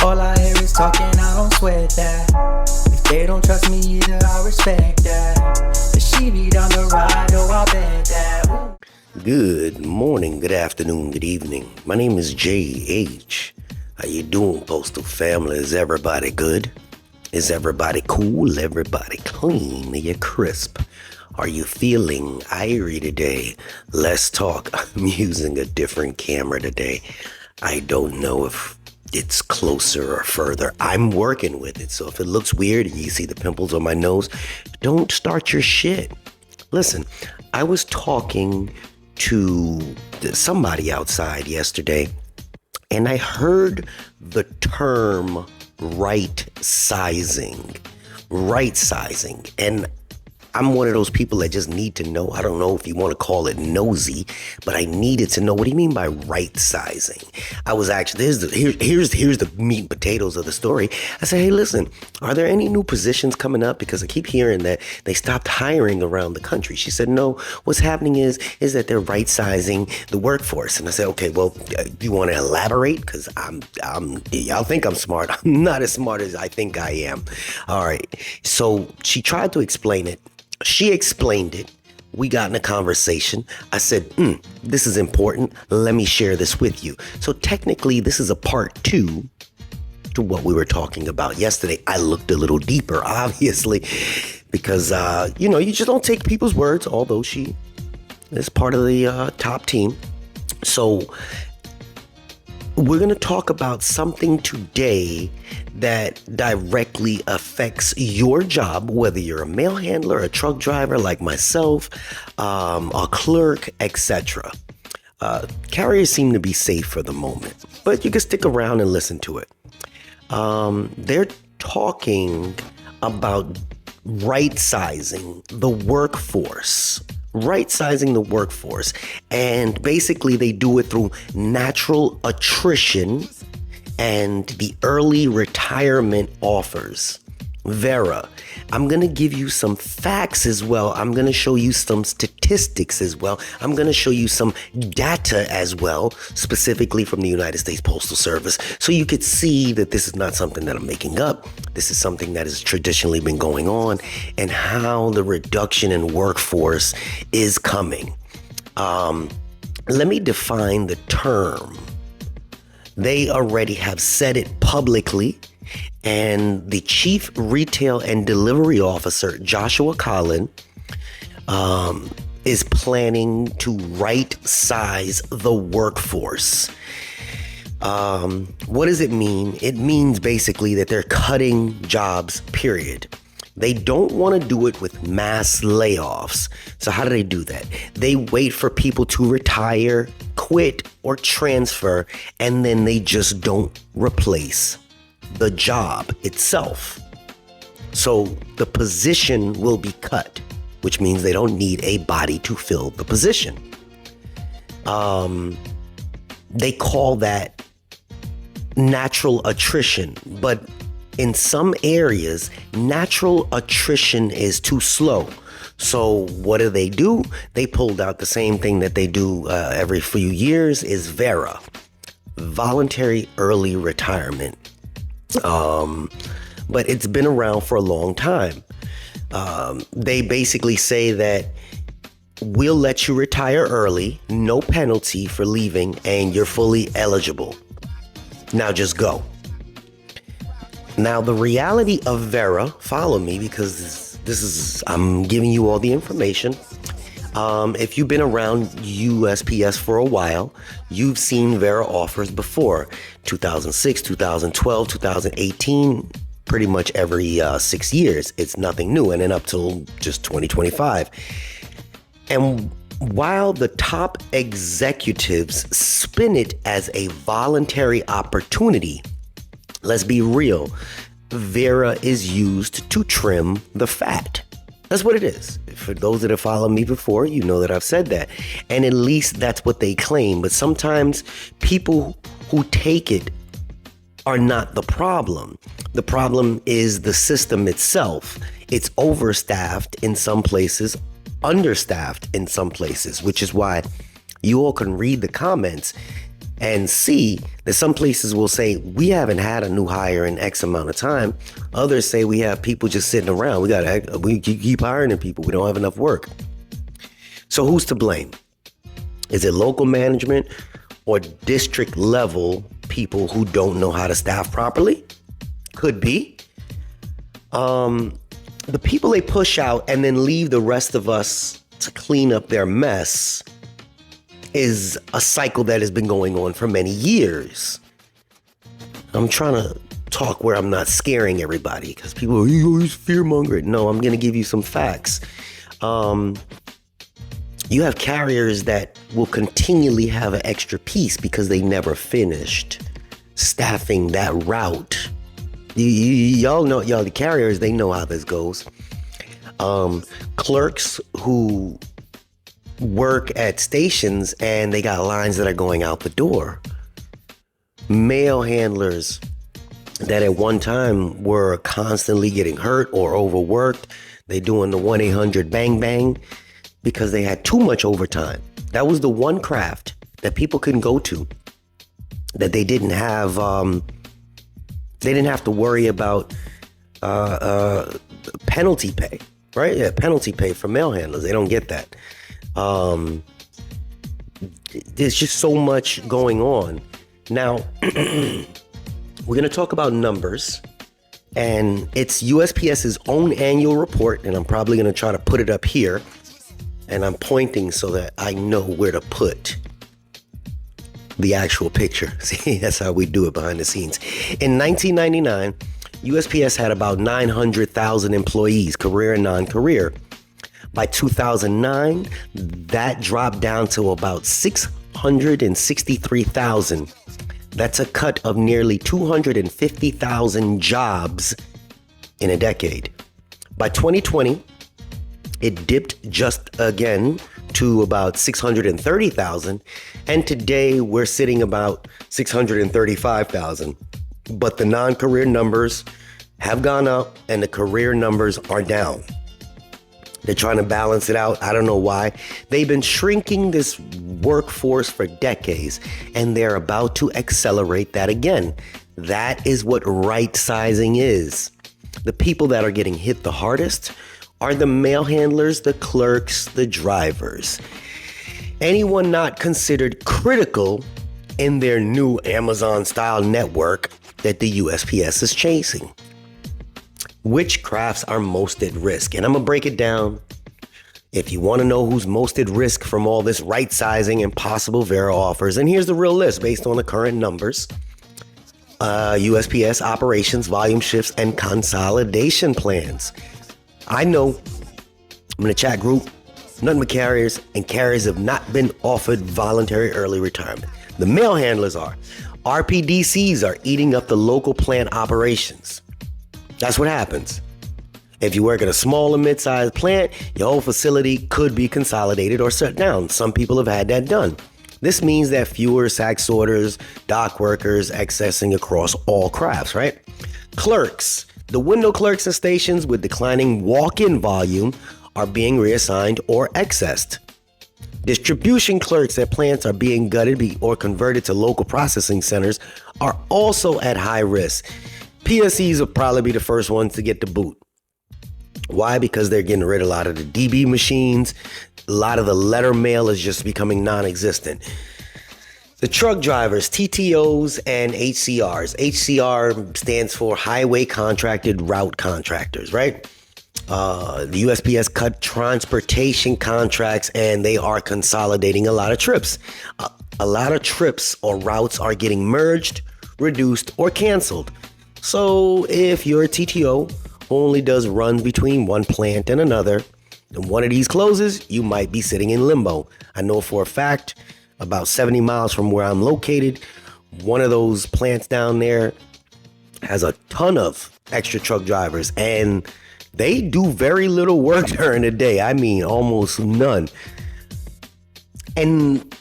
All I hear is talking, I don't sweat that. If they don't trust me either, I respect that. But she be down the ride, oh, I bet that. Ooh. Good morning, good afternoon, good evening. My name is J.H. How you doing, Postal family? Is everybody good? Is everybody cool? Everybody clean? Are you crisp? Are you feeling irie today? Let's talk. I'm using a different camera today. I don't know if it's closer or further. I'm working with it. So if it looks weird and you see the pimples on my nose, don't start your shit. Listen, I was talking to somebody outside yesterday, and I heard the term rightsizing. And I'm one of those people that just need to know. I don't know if you want to call it nosy, but I needed to know, what do you mean by rightsizing? I was actually, here's the meat and potatoes of the story. I said, hey, listen, are there any new positions coming up? Because I keep hearing that they stopped hiring around the country. She said, no, what's happening is that they're rightsizing the workforce. And I said, okay, well, do you want to elaborate? Because y'all think I'm smart. I'm not as smart as I think I am. All right. So she tried to explain it. She explained it. We got in a conversation. I said, this is important. Let me share this with you. So technically, this is a part 2 to what we were talking about yesterday. I looked a little deeper, obviously, because, you just don't take people's words, although she is part of the top team. So we're going to talk about something today that directly affects your job, whether you're a mail handler, a truck driver like myself, a clerk, etc. Carriers seem to be safe for the moment, but you can stick around and listen to it. They're talking about rightsizing the workforce. Rightsizing the workforce. And basically they do it through natural attrition and the early retirement offers. VERA. I'm going to give you some facts as well. I'm going to show you some statistics as well. I'm going to show you some data as well, specifically from the United States Postal Service, so you could see that this is not something that I'm making up. This is something that has traditionally been going on, and how the reduction in workforce is coming. Let me define the term. They already have said it publicly. And the Chief Retail and Delivery Officer, Joshua Collin, is planning to right-size the workforce. What does it mean? It means basically that they're cutting jobs, period. They don't want to do it with mass layoffs. So how do they do that? They wait for people to retire, quit, or transfer, and then they just don't replace the job itself. So the position will be cut, which means they don't need a body to fill the position. They call that natural attrition, but in some areas, natural attrition is too slow. So what do? They pulled out the same thing that they do every few years, is VERA, Voluntary Early Retirement. But it's been around for a long time. They basically say that we'll let you retire early, no penalty for leaving, and you're fully eligible. Now just go. Now the reality of VERA, follow me because I'm giving you all the information. If you've been around USPS for a while, you've seen VERA offers before. 2006, 2012, 2018, pretty much every 6 years. It's nothing new, and then up till just 2025. And while the top executives spin it as a voluntary opportunity, let's be real, VERA is used to trim the fat. That's what it is. For those that have followed me before, you know that I've said that. And at least that's what they claim. But sometimes people who take it are not the problem. The problem is the system itself. It's overstaffed in some places, understaffed in some places, which is why you all can read the comments. And C, that some places will say, we haven't had a new hire in X amount of time. Others say we have people just sitting around. We keep hiring people. We don't have enough work. So who's to blame? Is it local management or district level people who don't know how to staff properly? Could be. The people they push out and then leave the rest of us to clean up their mess is a cycle that has been going on for many years. I'm trying to talk where I'm not scaring everybody because people are always fear-mongering. No, I'm going to give you some facts. You have carriers that will continually have an extra piece because they never finished staffing that route. Y'all know, the carriers, they know how this goes. Clerks who work at stations and they got lines that are going out the door. Mail handlers that at one time were constantly getting hurt or overworked. They doing the 1-800 bang bang because they had too much overtime. That was the one craft that people couldn't go to, that they didn't have to worry about penalty pay, right? Yeah, penalty pay for mail handlers. They don't get that. There's just so much going on. Now, we're going to talk about numbers, and it's USPS's own annual report, and I'm probably going to try to put it up here, and I'm pointing so that I know where to put the actual picture. See, that's how we do it behind the scenes. In 1999, USPS had about 900,000 employees, career and non-career. By 2009, that dropped down to about 663,000. That's a cut of nearly 250,000 jobs in a decade. By 2020, it dipped just again to about 630,000. And today we're sitting about 635,000. But the non-career numbers have gone up and the career numbers are down. They're trying to balance it out. I don't know why. They've been shrinking this workforce for decades, and they're about to accelerate that again. That is what rightsizing is. The people that are getting hit the hardest are the mail handlers, the clerks, the drivers. Anyone not considered critical in their new Amazon-style network that the USPS is chasing. Which crafts are most at risk? And I'm going to break it down. If you want to know who's most at risk from all this rightsizing and possible VERA offers, and here's the real list based on the current numbers. USPS operations, volume shifts, and consolidation plans. I know I'm in a chat group, nothing but carriers, and carriers have not been offered voluntary early retirement. The mail handlers are. RPDCs are eating up the local plant operations. That's what happens. If you work at a small or mid-sized plant, your whole facility could be consolidated or shut down. Some people have had that done. This means that fewer sack sorters, dock workers accessing across all crafts, right? Clerks. The window clerks at stations with declining walk-in volume are being reassigned or accessed. Distribution clerks at plants are being gutted or converted to local processing centers are also at high risk. PSEs will probably be the first ones to get the boot. Why? Because they're getting rid of a lot of the DB machines. A lot of the letter mail is just becoming non-existent. The truck drivers, TTOs and HCRs. HCR stands for Highway Contracted Route Contractors, right? The USPS cut transportation contracts and they are consolidating a lot of trips. A lot of trips or routes are getting merged, reduced, or canceled. So if you're a TTO who only does runs between one plant and another, and one of these closes, you might be sitting in limbo. I know for a fact, about 70 miles from where I'm located, one of those plants down there has a ton of extra truck drivers, and they do very little work during the day. I mean, almost none. And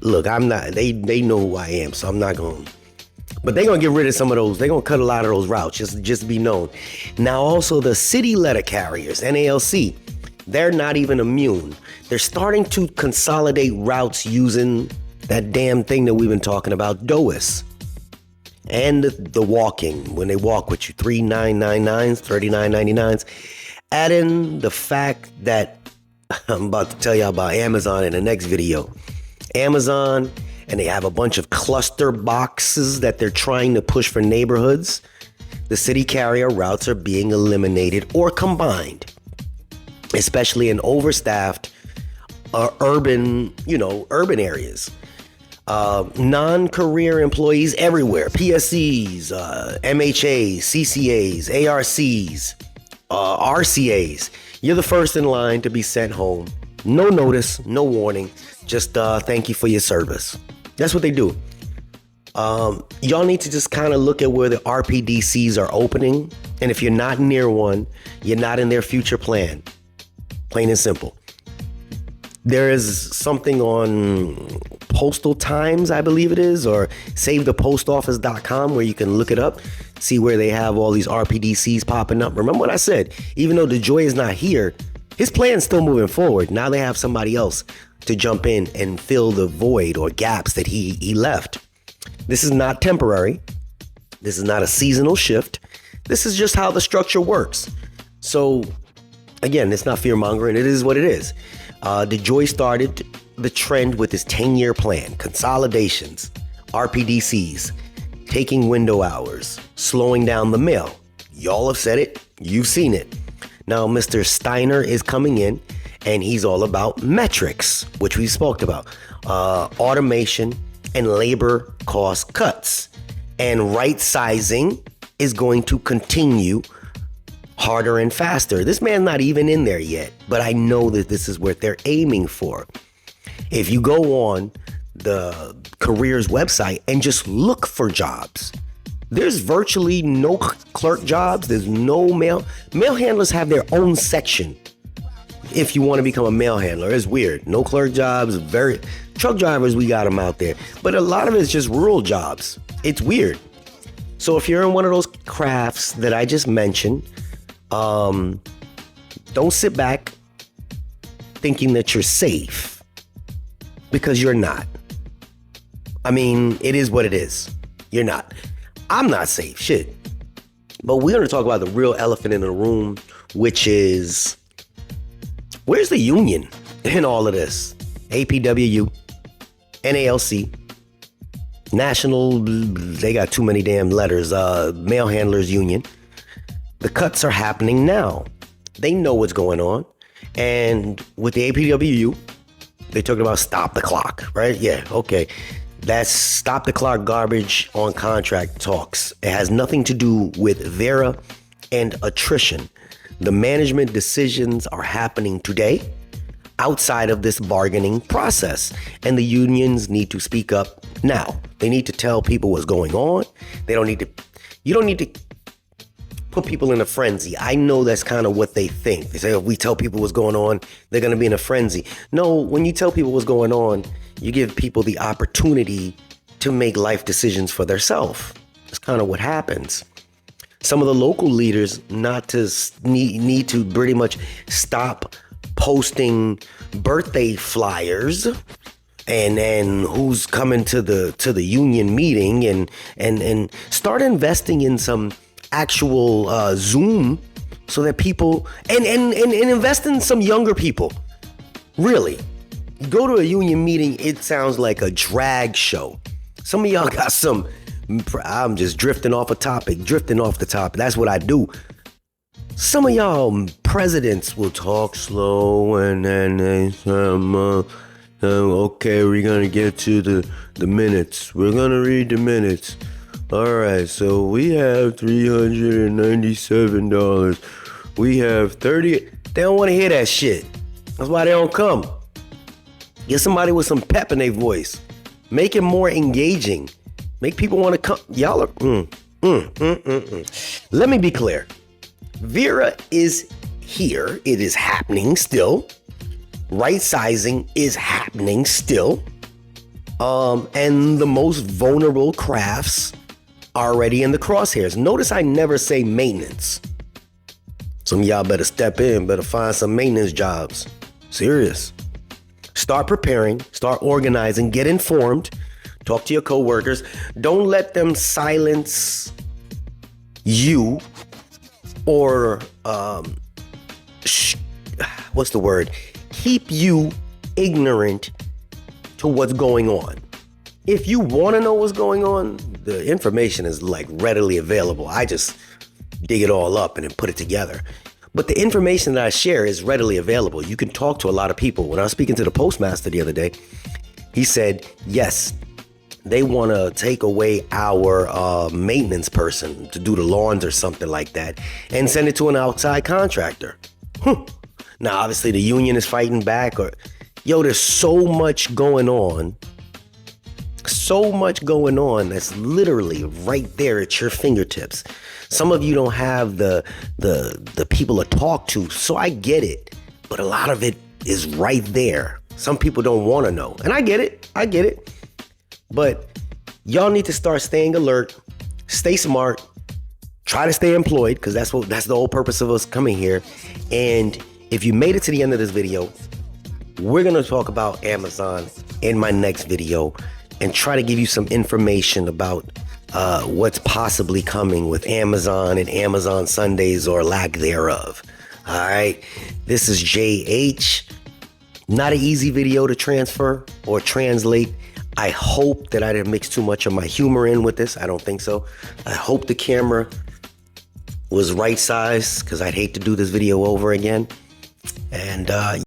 look, I'm not, they know who I am, so I'm not going to. But they're going to get rid of some of those. They're going to cut a lot of those routes, just to be known. Now, also the city letter carriers, NALC, they're not even immune. They're starting to consolidate routes using that damn thing that we've been talking about, DOIS. And the walking, when they walk with you, 3999s, 39.99s. Add in the fact that I'm about to tell y'all about Amazon in the next video. Amazon, and they have a bunch of cluster boxes that they're trying to push for neighborhoods. The city carrier routes are being eliminated or combined, especially in overstaffed urban areas. Non-career employees everywhere, PSEs, MHAs, CCAs, ARCs, RCAs. You're the first in line to be sent home. No notice, no warning, just thank you for your service. That's what they do. Y'all need to just kind of look at where the RPDCs are opening. And if you're not near one, you're not in their future plan. Plain and simple. There is something on Postal Times, I believe it is, or SaveThePostOffice.com where you can look it up, see where they have all these RPDCs popping up. Remember what I said, even though DeJoy is not here, his plan's still moving forward. Now they have somebody else to jump in and fill the void or gaps that he left. This is not temporary. This is not a seasonal shift. This is just how the structure works. So again, it's not fear mongering. It is what it is. DeJoy started the trend with his 10-year plan, consolidations, RPDCs, taking window hours, slowing down the mail. Y'all have said it. You've seen it. Now, Mr. Steiner is coming in, and he's all about metrics, which we spoke about, automation and labor cost cuts. And right sizing is going to continue harder and faster. This man's not even in there yet, but I know that this is what they're aiming for. If you go on the careers website and just look for jobs, there's virtually no clerk jobs. There's no mail handlers have their own section. If you want to become a mail handler, it's weird. No clerk jobs, truck drivers, we got them out there. But a lot of it's just rural jobs. It's weird. So if you're in one of those crafts that I just mentioned, don't sit back thinking that you're safe, because you're not. I mean, it is what it is. You're not. I'm not safe, shit. But we're going to talk about the real elephant in the room, which is, where's the union in all of this? APWU, NALC, National, they got too many damn letters, Mailhandlers Union. The cuts are happening now. They know what's going on. And with the APWU, they're talking about stop the clock, right? Yeah, okay. That's stop the clock garbage on contract talks. It has nothing to do with VERA and attrition. The management decisions are happening today outside of this bargaining process. And the unions need to speak up now. They need to tell people what's going on. You don't need to put people in a frenzy. I know that's kind of what they think. They say, if we tell people what's going on, they're going to be in a frenzy. No, when you tell people what's going on, you give people the opportunity to make life decisions for themselves. That's kind of what happens. Some of the local leaders need to pretty much stop posting birthday flyers and who's coming to the union meeting and start investing in some actual Zoom so that people and invest in some younger people. Really, go to a union meeting, it sounds like a drag show. Some of y'all got some, I'm just drifting off the topic. That's what I do. Some of y'all presidents will talk slow and then they say, okay, we're gonna get to the minutes. We're gonna read the minutes. All right, so we have $397. We have 30. They don't want to hear that shit. That's why they don't come. Get somebody with some pep in their voice. Make it more engaging. Make people want to come. Y'all are. Let me be clear. VERA is here. It is happening still. Right sizing is happening still. And the most vulnerable crafts already in the crosshairs. Notice I never say maintenance. Some of y'all better step in, better find some maintenance jobs. Serious. Start preparing, start organizing, get informed, talk to your coworkers. Don't let them silence you or, keep you ignorant to what's going on. If you want to know what's going on, the information is like readily available. I just dig it all up and then put it together. But the information that I share is readily available. You can talk to a lot of people. When I was speaking to the postmaster the other day, he said, yes, they want to take away our maintenance person to do the lawns or something like that and send it to an outside contractor. Now, obviously, the union is fighting back. There's so much going on. So much going on that's literally right there at your fingertips. Some of you don't have the people to talk to, so I get it. But a lot of it is right there. Some people don't want to know. And I get it. But y'all need to start staying alert, stay smart, try to stay employed, because that's the whole purpose of us coming here. And if you made it to the end of this video, we're going to talk about Amazon in my next video and try to give you some information about what's possibly coming with Amazon and Amazon Sundays or lack thereof. All right. This is JH. Not an easy video to transfer or translate. I hope that I didn't mix too much of my humor in with this. I don't think so. I hope the camera was right size, because I'd hate to do this video over again. And